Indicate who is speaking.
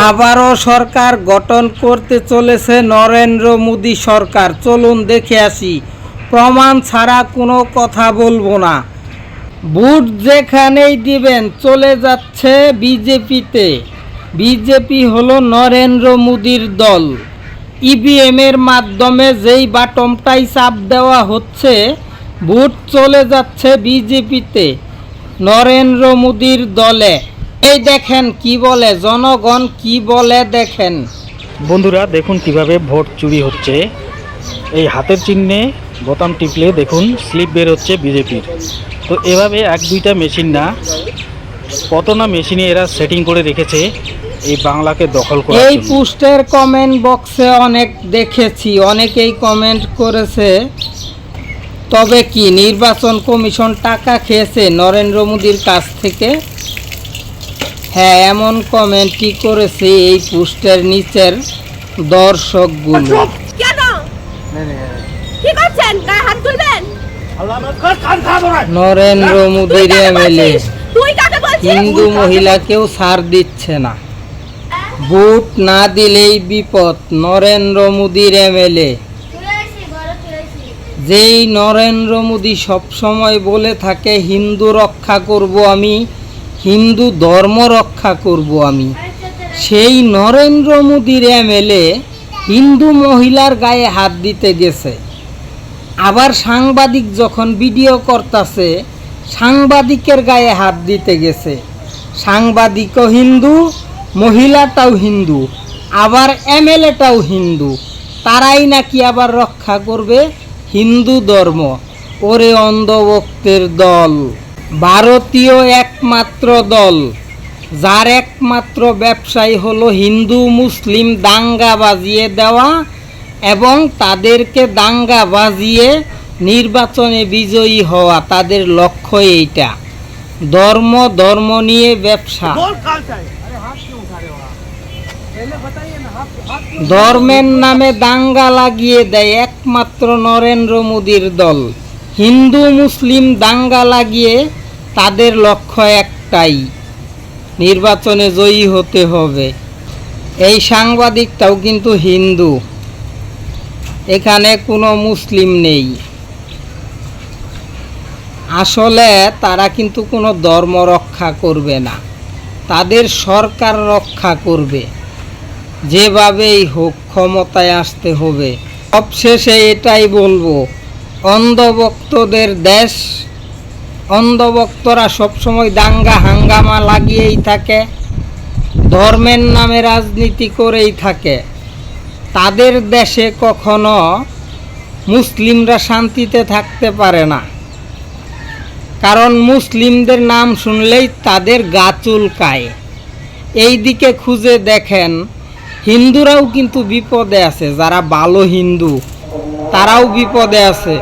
Speaker 1: আবারও সরকার গঠন করতে চলেছে নরেন্দ্র মোদী সরকার। চলুন দেখে আসি, প্রমাণ ছাড়া কোনো কথা বলবো না। ভোট যেখানেই দিবেন চলে যাচ্ছে বিজেপিতে। বিজেপি হলো নরেন্দ্র মোদীর দল। ইভিএমের মাধ্যমে যেই বাটনটাই চাপ দেওয়া হচ্ছে, ভোট চলে যাচ্ছে বিজেপিতে, নরেন্দ্র মোদীর দলে। এই দেখেন কি বলে জনগণ, কি বলে দেখেন।
Speaker 2: বন্ধুরা দেখুন কিভাবে ভোট চুরি হচ্ছে। এই হাতের চিহ্নে বোতাম টিপলে দেখুন স্লিপ বের হচ্ছে বিজেপির। তো এভাবে এক দুইটা মেশিন না, কত না মেশিনে এরা সেটিং করে রেখেছে এই বাংলাকে দখল করার জন্য।
Speaker 1: এই পোস্টের কমেন্ট বক্সে অনেক দেখেছি, অনেকেই কমেন্ট করেছে, তবে কি নির্বাচন কমিশন টাকা খেয়েছে নরেন্দ্র মোদীর কাছ থেকে? হ্যাঁ, এমন কমেন্টই করেছে এই পোস্টের নিচের দর্শকগুলো। নরেন্দ্র মোদীর এমএলএ হিন্দু মহিলাকেও ছাড় দিচ্ছে না, ভোট না দিলেই বিপদ। নরেন্দ্র মোদীর এমএলএ, যেই নরেন্দ্র মোদী সবসময় বলে থাকে হিন্দু রক্ষা করব আমি, হিন্দু ধর্ম রক্ষা করব আমি, সেই নরেন্দ্র মোদীর এমএলএ হিন্দু মহিলার গায়ে হাত দিতে গেছে। আবার সাংবাদিক যখন ভিডিও করতেছে, সাংবাদিকের গায়ে হাত দিতে গেছে। সাংবাদিকও হিন্দু, মহিলাটাও হিন্দু, আবার এমএলএটাও হিন্দু। তারাই নাকি আবার রক্ষা করবে হিন্দু ধর্ম। ওরে অন্ধভক্তের দল, ভারতীয় একমাত্র দল যার একমাত্র ব্যবসায়ী হলো হিন্দু মুসলিম দাঙ্গা বাজিয়ে দেওয়া এবং তাদেরকে দাঙ্গা বাজিয়ে নির্বাচনে বিজয়ী হওয়া। তাদের লক্ষ্য এইটা, ধর্ম নিয়ে ব্যবসা। ধর্মের নামে দাঙ্গা লাগিয়ে দেয় একমাত্র নরেন্দ্র মোদীর দল। হিন্দু মুসলিম দাঙ্গা লাগিয়ে তাদের লক্ষ্য একটাই, নির্বাচনে জয়ী হতে হবে। এই সাংবাদিকটাও কিন্তু হিন্দু, এখানে কোনো মুসলিম নেই। আসলে তারা কিন্তু কোনো ধর্ম রক্ষা করবে না, তাদের সরকার রক্ষা করবে। যেভাবেই হোক ক্ষমতায় আসতে হবে। সবশেষে এটাই বলবো, অন্ধভক্তদের দেশ। অন্ধভক্তরা সবসময় দাঙ্গা হাঙ্গামা লাগিয়েই থাকে, ধর্মের নামে রাজনীতি করেই থাকে। তাদের দেশে কখনো মুসলিমরা শান্তিতে থাকতে পারে না, কারণ মুসলিমদের নাম শুনলেই তাদের গা চুলকায়। এই দিকে খুঁজে দেখেন, হিন্দুরাও কিন্তু বিপদে আছে। যারা ভালো হিন্দু তারাও বিপদে আছে।